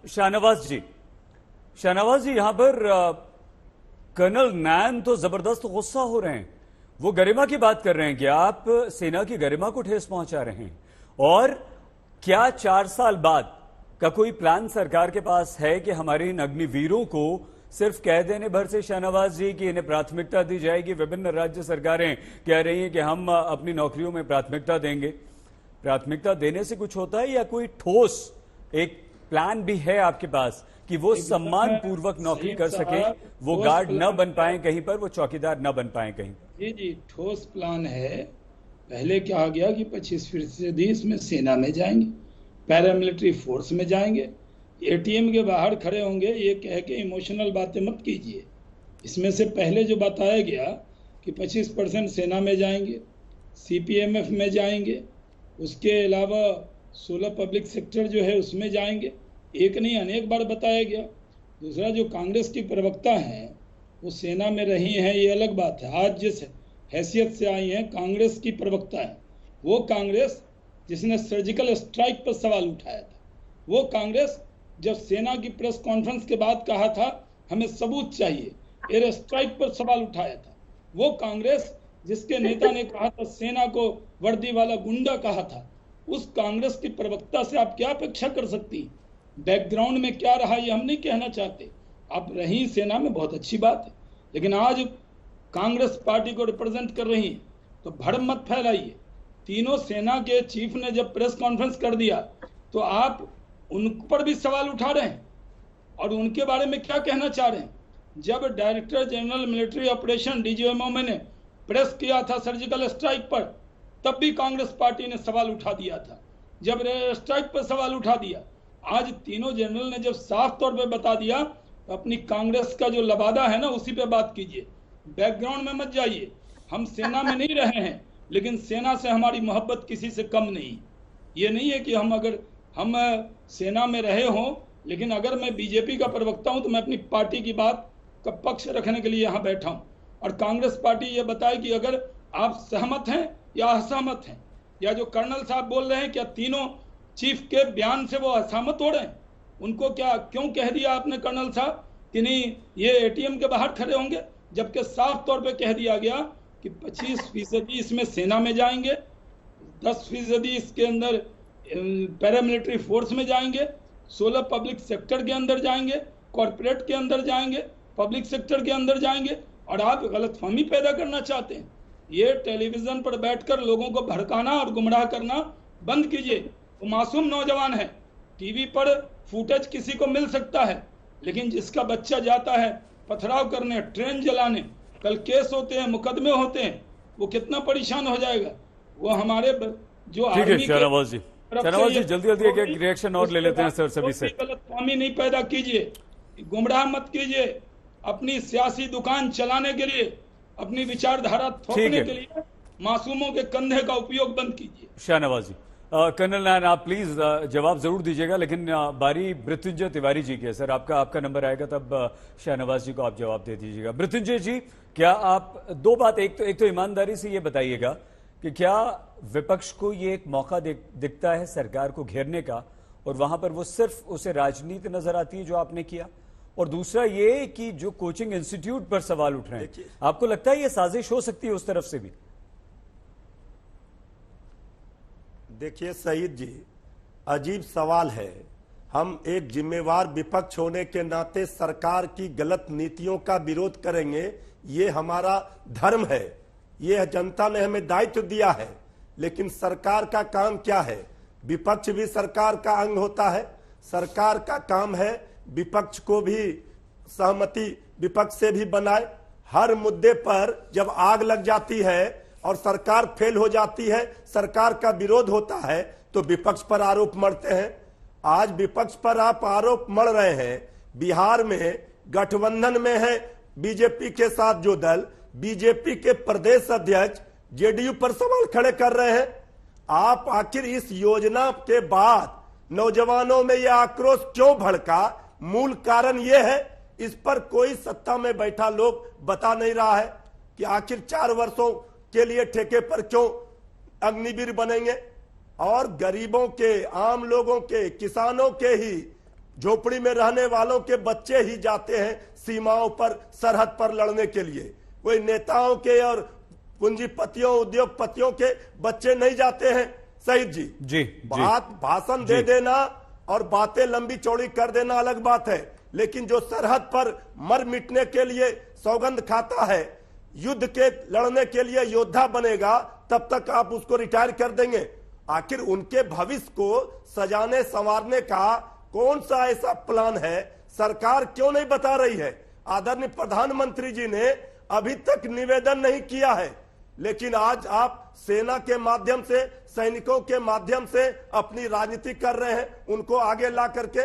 शाहनवाज जी, यहाँ पर कर्नल नैन तो जबरदस्त गुस्सा हो रहे हैं। वो गरिमा की बात कर रहे हैं कि आप सेना की गरिमा को ठेस पहुंचा रहे हैं। और क्या 4 साल बाद का कोई प्लान सरकार के पास है कि हमारे इन अग्निवीरों को सिर्फ कह देने भर से, शाहनवाज जी, कि इन्हें प्राथमिकता दी जाएगी? विभिन्न राज्य सरकारें कह रही हैं कि हम अपनी नौकरियों में प्राथमिकता देंगे। प्राथमिकता देने से कुछ होता है या कोई ठोस एक प्लान भी है आपके पास कि वो सम्मान पूर्वक नौकरी कर सके, वो गार्ड न बन पाए कहीं पर, वो चौकीदार न बन पाए कहीं? जी जी, ठोस प्लान है। पहले कहा गया कि 25% इसमें सेना में जाएंगे, पैरामिलिट्री फोर्स में जाएंगे। एटीएम के बाहर खड़े होंगे ये कह के इमोशनल बातें मत कीजिए। इसमें से पहले जो बताया गया कि 25% सेना में जाएंगे, सीपीएमएफ में जाएंगे, उसके अलावा 16 पब्लिक सेक्टर जो है उसमें जाएंगे, एक नहीं अनेक बार बताया गया। दूसरा, जो कांग्रेस की प्रवक्ता हैं वो सेना में रही हैं, ये अलग बात है। आज जिस हैसियत से आई हैं कांग्रेस की प्रवक्ता है, वो कांग्रेस जिसने सर्जिकल स्ट्राइक पर सवाल उठाया था, वो कांग्रेस जब सेना की प्रेस कॉन्फ्रेंस के बाद कहा था हमें सबूत चाहिए, एयर स्ट्राइक पर सवाल उठाया था, वो कांग्रेस जिसके नेता ने कहा था सेना को वर्दी वाला गुंडा कहा था, उस कांग्रेस की प्रवक्ता से आप क्या अपेक्षा कर सकती? बैकग्राउंड में क्या रहा ये हम नहीं कहना चाहते। आप रही सेना में, बहुत अच्छी बात है, लेकिन आज कांग्रेस पार्टी को रिप्रेजेंट कर रही है तो भड़म मत फैलाइए। तीनों सेना के चीफ ने जब प्रेस कॉन्फ्रेंस कर दिया तो आप उन पर भी सवाल उठा रहे हैं और उनके बारे में क्या कहना चाह रहे हैं? जब director general military operation DGMO ने प्रेस किया था सर्जिकल स्ट्राइक पर, तब भी कांग्रेस पार्टी ने सवाल उठा दिया था। जब स्ट्राइक पर सवाल उठा दिया, आज तीनों जनरल ने जब साफ तौर पे बता दिया, तो अपनी कांग्रेस का जो लबादा है ना उसी पे बात कीजिए, बैकग्राउंड में मत जाइए। हम सेना में नहीं रहे हैं, लेकिन सेना से हमारी मोहब्बत किसी से कम नहीं। ये नहीं है कि हम सेना में रहे हों, लेकिन अगर मैं बीजेपी का प्रवक्ता हूं तो मैं अपनी पार्टी की बात का पक्ष रखने के लिए यहाँ बैठा हूँ। और कांग्रेस पार्टी ये बताए कि अगर आप सहमत हैं या असहमत हैं, या जो कर्नल साहब बोल रहे हैं क्या तीनों चीफ के बयान से वो असहमत हो रहे हैं? उनको क्या क्यों कह दिया आपने कर्नल साहब कि नहीं ये एटीएम के बाहर खड़े होंगे, जबकि साफ तौर पे कह दिया गया कि 25% इसमें सेना में जाएंगे, 10% इसके अंदर पैरामिलिट्री फोर्स में जाएंगे, 16 पब्लिक सेक्टर के अंदर जाएंगे, कॉर्पोरेट के अंदर जाएंगे, पब्लिक सेक्टर के अंदर जाएंगे, और आप गलतफहमी पैदा करना चाहते हैं। ये टेलीविजन पर बैठकर लोगों को भड़काना और गुमराह करना बंद कीजिए। वो मासूम नौजवान है, टीवी पर फुटेज किसी को मिल सकता है, लेकिन जिसका बच्चा जाता है पथराव करने, ट्रेन जलाने, कल केस होते हैं, मुकदमे होते हैं, वो कितना परेशान हो जाएगा। वो हमारे जो आर्मी के शाहनवाज जी जल्दी एक रिएक्शन और ले लेते हैं सर सभी से। गलतफहमी नहीं पैदा कीजिए, गुमराह मत कीजिए, अपनी सियासी दुकान चलाने के लिए, अपनी विचारधारा थोपने के लिए मासूमों के कंधे का उपयोग बंद कीजिए। शाहनवाज जी, कर्नल नायन आप प्लीज जवाब जरूर दीजिएगा, लेकिन बारी मृत्युंजय तिवारी जी की है। सर आपका नंबर आएगा तब शाहनवाज जी को आप जवाब दे दीजिएगा। मृत्युंजय जी, क्या आप दो बात, एक तो ईमानदारी से ये बताइएगा कि क्या विपक्ष को ये एक मौका दिखता है सरकार को घेरने का, और वहां पर वो सिर्फ उसे राजनीति नजर आती है जो आपने किया? और दूसरा ये कि जो कोचिंग इंस्टीट्यूट पर सवाल उठ रहे हैं, आपको लगता है ये साजिश हो सकती है उस तरफ से भी? देखिए सईद जी, अजीब सवाल है। हम एक जिम्मेवार विपक्ष होने के नाते सरकार की गलत नीतियों का विरोध करेंगे, ये हमारा धर्म है, ये जनता ने हमें दायित्व दिया है। लेकिन सरकार का काम क्या है? विपक्ष भी सरकार का अंग होता है। सरकार का काम है विपक्ष को भी सहमति विपक्ष से भी बनाए। हर मुद्दे पर जब आग लग जाती है और सरकार फेल हो जाती है, सरकार का विरोध होता है, तो विपक्ष पर आरोप मढ़ते हैं। आज विपक्ष पर आप आरोप मढ़ रहे हैं। बिहार में गठबंधन में है बीजेपी के साथ जो दल, बीजेपी के प्रदेश अध्यक्ष जेडीयू पर सवाल खड़े कर रहे हैं। आप आखिर इस योजना के बाद नौजवानों में यह आक्रोश क्यों भड़का? मूल कारण यह है, इस पर कोई सत्ता में बैठा लोग बता नहीं रहा है कि आखिर 4 वर्षों के लिए ठेके पर क्यों अग्निवीर बनेंगे, और गरीबों के, आम लोगों के, किसानों के ही झोपड़ी में रहने वालों के बच्चे ही जाते हैं सीमाओं पर, सरहद पर लड़ने के लिए। कोई नेताओं के और पूंजीपतियों, उद्योगपतियों के बच्चे नहीं जाते हैं। शहीद जी भाषण दे देना और बातें लंबी चौड़ी कर देना अलग बात है, लेकिन जो सरहद पर मर मिटने के लिए सौगंध खाता है, युद्ध के लड़ने के लिए योद्धा बनेगा, तब तक आप उसको रिटायर कर देंगे। आखिर उनके भविष्य को सजाने संवारने का कौन सा ऐसा प्लान है, सरकार क्यों नहीं बता रही है? आदरणीय प्रधानमंत्री जी ने अभी तक निवेदन नहीं किया है, लेकिन आज आप सेना के माध्यम से, सैनिकों के माध्यम से अपनी राजनीति कर रहे हैं। उनको आगे ला करके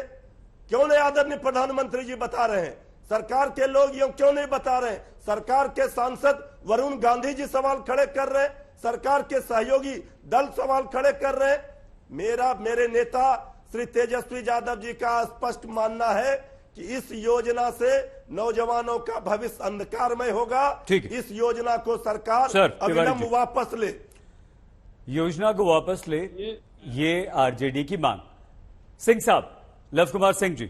क्यों नहीं आदरणीय प्रधानमंत्री जी बता रहे हैं? सरकार के लोग यूं क्यों नहीं बता रहे हैं? सरकार के सांसद वरुण गांधी जी सवाल खड़े कर रहे हैं, सरकार के सहयोगी दल सवाल खड़े कर रहे हैं। मेरे नेता श्री तेजस्वी यादव जी का स्पष्ट मानना है कि इस योजना से नौजवानों का भविष्य अंधकारमय होगा। इस योजना को सरकार अविलंब वापस ले, योजना को वापस ले, ये आरजेडी की मांग। सिंह साहब, लव कुमार सिंह जी,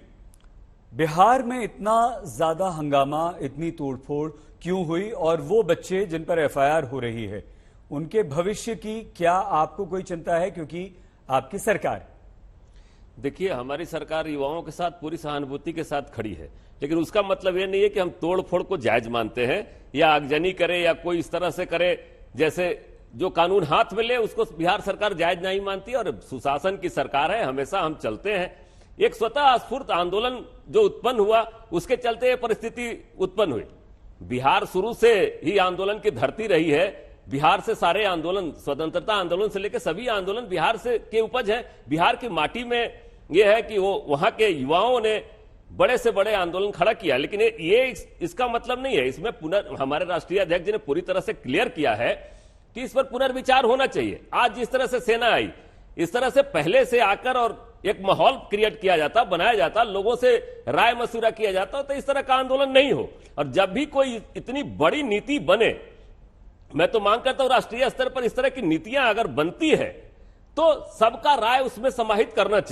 बिहार में इतना ज्यादा हंगामा, इतनी तोड़फोड़ क्यों हुई, और वो बच्चे जिन पर एफआईआर हो रही है उनके भविष्य की क्या आपको कोई चिंता है? क्योंकि आपकी सरकार, देखिए, हमारी सरकार युवाओं के साथ पूरी सहानुभूति के साथ खड़ी है, लेकिन उसका मतलब यह नहीं है कि हम तोड़फोड़ को जायज मानते हैं या आगजनी करे या कोई इस तरह से करे जैसे जो कानून हाथ में ले उसको बिहार सरकार जायज नहीं मानती। और सुशासन की सरकार है, हमेशा हम चलते हैं। एक स्वतः स्फूर्त आंदोलन जो उत्पन्न हुआ, उसके चलते ये परिस्थिति उत्पन्न हुई। बिहार शुरू से ही आंदोलन की धरती रही है। बिहार से सारे आंदोलन, स्वतंत्रता आंदोलन से लेकर सभी आंदोलन बिहार से के उपज है। बिहार की माटी में यह है कि वो वहां के युवाओं ने बड़े से बड़े आंदोलन खड़ा किया, लेकिन ये इसका मतलब नहीं है। इसमें हमारे राष्ट्रीय अध्यक्ष जी ने पूरी तरह से क्लियर किया है कि इस पर पुनर्विचार होना चाहिए। आज जिस तरह से सेना आई, इस तरह से पहले से आकर और एक माहौल क्रिएट किया जाता, बनाया जाता, लोगों से राय मशुरा किया जाता, तो इस तरह का आंदोलन नहीं हो। और जब भी कोई इतनी बड़ी नीति बने, मैं तो मांग करता हूं राष्ट्रीय स्तर पर इस तरह की नीतियां अगर बनती है तो सबका राय उसमें समाहित करना चाहिए।